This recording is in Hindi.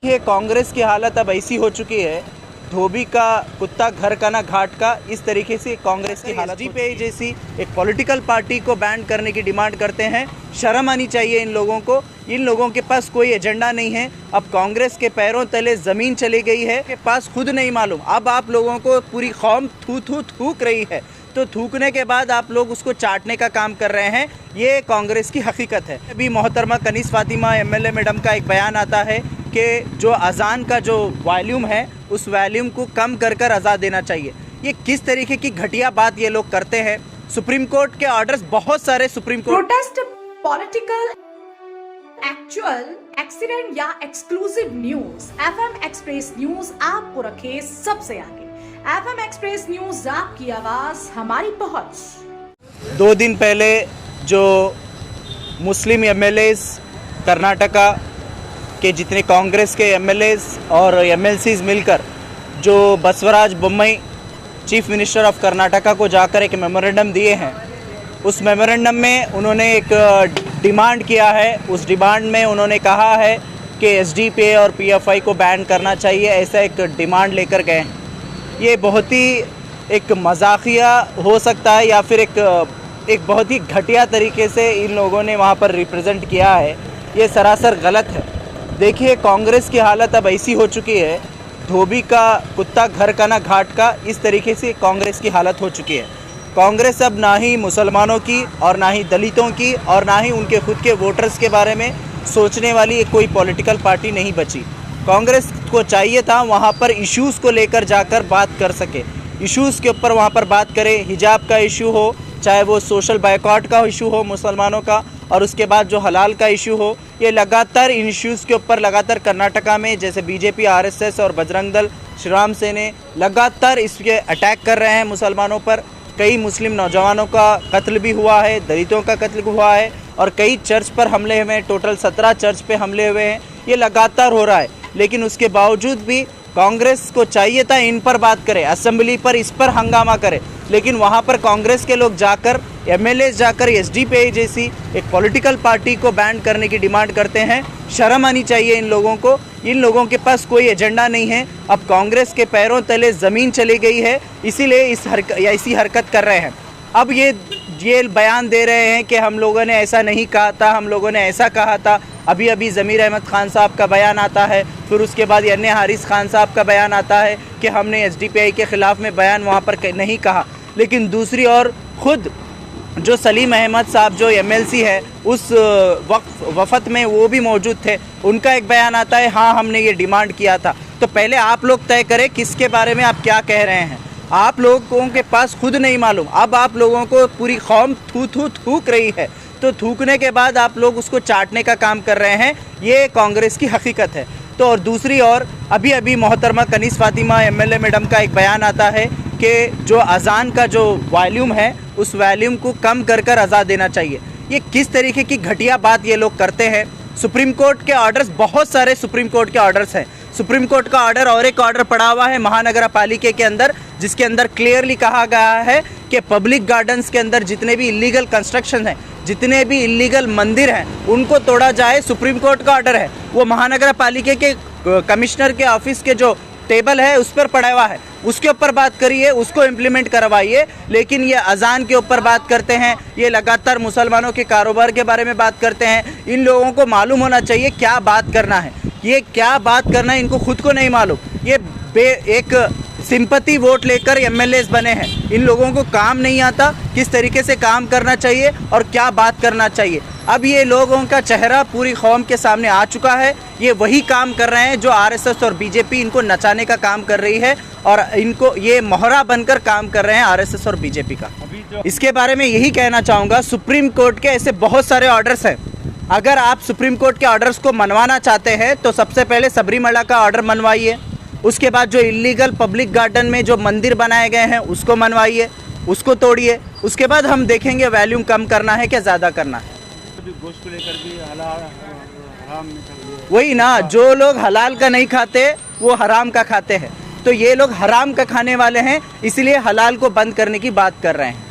ये कांग्रेस की हालत अब ऐसी हो चुकी है, धोबी का कुत्ता घर का ना घाट का। इस तरीके से कांग्रेस की हालत एसडीपीआई जैसी एक पॉलिटिकल पार्टी को बैन करने की डिमांड करते हैं। शर्म आनी चाहिए इन लोगों को। इन लोगों के पास कोई एजेंडा नहीं है। अब कांग्रेस के पैरों तले ज़मीन चली गई है, के पास खुद नहीं मालूम। अब आप लोगों को पूरी कौम थूक रही है, तो थूकने के बाद आप लोग उसको चाटने का काम कर रहे हैं। ये कांग्रेस की हकीकत है। अभी मोहतरमा कनीस फातिमा एमएलए मैडम का एक बयान आता है कि जो अजान का जो वॉल्यूम है उस वॉल्यूम को कम कर कर अज़ान देना चाहिए। ये किस तरीके की घटिया बात ये लोग करते हैं। सुप्रीम कोर्ट के ऑर्डर्स, बहुत सारे Supreme Court protest, political, actual, accident या exclusive news, FM express news आपको रखे सबसे आगे। एफएम एक्सप्रेस न्यूज, आपकी आवाज हमारी पहुंच। 2 दिन पहले जो मुस्लिम एमएलएस कर्नाटका के जितने कांग्रेस के एमएलएस और एमएलसीज मिलकर जो Basavaraj Bommai chief minister of Karnataka को जाकर एक मेमोरेंडम दिए हैं, उस मेमोरेंडम में उन्होंने एक डिमांड किया है। उस डिमांड में उन्होंने कहा है कि एसडीपीआई और पीएफआई को बैन करना चाहिए, ऐसा एक डिमांड लेकर गए हैं। ये बहुत ही एक मजाकिया हो सकता है या फिर एक बहुत ही घटिया तरीके से इन लोगों ने वहाँ पर रिप्रेजेंट किया है। ये सरासर गलत है। देखिए, कांग्रेस की हालत अब ऐसी हो चुकी है, धोबी का कुत्ता घर का ना घाट का। इस तरीके से कांग्रेस की हालत हो चुकी है। कांग्रेस अब ना ही मुसलमानों की और ना ही दलितों की और ना ही उनके खुद के वोटर्स के बारे में सोचने वाली कोई पॉलिटिकल पार्टी नहीं बची। कांग्रेस को चाहिए था वहाँ पर इश्यूज़ को लेकर जाकर बात कर सके, इश्यूज़ के ऊपर वहाँ पर बात करे। हिजाब का इशू हो, चाहे वो सोशल बायकॉट का इशू हो मुसलमानों का, और उसके बाद जो हलाल का इशू हो, ये लगातार इन इश्यूज़ के ऊपर लगातार कर्नाटका में जैसे बीजेपी, आरएसएस और बजरंग दल, श्री राम सेने लगातार इसके अटैक कर रहे हैं मुसलमानों पर। कई मुस्लिम नौजवानों का कत्ल भी हुआ है, दलितों का कत्ल हुआ है और कई चर्च पर हमले हुए हैं। टोटल 17 चर्च पे हमले हुए हैं। ये लगातार हो रहा है, लेकिन उसके बावजूद भी कांग्रेस को चाहिए था इन पर बात करे, असेंबली पर इस पर हंगामा करे, लेकिन वहाँ पर कांग्रेस के लोग जाकर, एमएलए जाकर एसडीपीआई जैसी एक पॉलिटिकल पार्टी को बैन करने की डिमांड करते हैं। शर्म आनी चाहिए इन लोगों को। इन लोगों के पास कोई एजेंडा नहीं है। अब कांग्रेस के पैरों तले ज़मीन चली गई है, इसीलिए ऐसी हरकत कर रहे हैं। अब ये बयान दे रहे हैं कि हम लोगों ने ऐसा नहीं कहा था, हम लोगों ने ऐसा कहा था। अभी ज़मीर अहमद ख़ान साहब का बयान आता है, फिर उसके बाद अन्य हारिस खान साहब का बयान आता है कि हमने एसडीपीआई के ख़िलाफ़ में बयान वहाँ पर नहीं कहा। लेकिन दूसरी ओर खुद जो सलीम अहमद साहब जो एमएलसी है उस वफद में वो भी मौजूद थे, उनका एक बयान आता है, हाँ हमने ये डिमांड किया था। तो पहले आप लोग तय करें किसके बारे में आप क्या कह रहे हैं। आप लोगों के पास खुद नहीं मालूम। अब आप लोगों को पूरी कौम थूक रही है, तो थूकने के बाद आप लोग उसको चाटने का काम कर रहे हैं। ये कांग्रेस की हकीकत है। तो और दूसरी ओर अभी मोहतरमा कनीस फातिमा एमएलए मैडम का एक बयान आता है कि जो अजान का जो वॉल्यूम है उस वॉल्यूम को कम कर कर अज़ान देना चाहिए। ये किस तरीके की घटिया बात ये लोग करते हैं। सुप्रीम कोर्ट के ऑर्डर्स, बहुत सारे सुप्रीम कोर्ट के ऑर्डर्स हैं। सुप्रीम कोर्ट का ऑर्डर और एक ऑर्डर पड़ा हुआ है महानगर पालिका के अंदर, जिसके अंदर क्लियरली कहा गया है कि पब्लिक गार्डन्स के अंदर जितने भी इलीगल कंस्ट्रक्शन हैं, जितने भी इलीगल मंदिर हैं, उनको तोड़ा जाए। सुप्रीम कोर्ट का ऑर्डर है, वो महानगर पालिका के कमिश्नर के ऑफिस के जो टेबल है उस पर पड़ा हुआ है, उसके ऊपर बात करिए, उसको इम्प्लीमेंट करवाइए। लेकिन ये अजान के ऊपर बात करते हैं, ये लगातार मुसलमानों के कारोबार के बारे में बात करते हैं। इन लोगों को मालूम होना चाहिए क्या बात करना है, ये क्या बात करना है, इनको खुद को नहीं मालूम। ये एक सिंपैथी वोट लेकर एमएलएस बने हैं। इन लोगों को काम नहीं आता किस तरीके से काम करना चाहिए और क्या बात करना चाहिए। अब ये लोगों का चेहरा पूरी कौम के सामने आ चुका है। ये वही काम कर रहे हैं जो आरएसएस और बीजेपी इनको नचाने का काम कर रही है, और इनको ये मोहरा बनकर काम कर रहे हैं आरएसएस और बीजेपी का। इसके बारे में यही कहना चाहूँगा, सुप्रीम कोर्ट के ऐसे बहुत सारे ऑर्डर्स हैं। अगर आप सुप्रीम कोर्ट के ऑर्डर्स को मनवाना चाहते हैं तो सबसे पहले सबरीमला का ऑर्डर मनवाइए। उसके बाद जो इलीगल पब्लिक गार्डन में जो मंदिर बनाए गए हैं उसको मनवाइए, उसको तोड़िए। उसके बाद हम देखेंगे वॉल्यूम कम करना है क्या ज़्यादा करना है। गोश्त को लेकर भी हराम वही ना, जो लोग हलाल का नहीं खाते वो हराम का खाते हैं। तो ये लोग हराम का खाने वाले हैं, इसलिए हलाल को बंद करने की बात कर रहे हैं।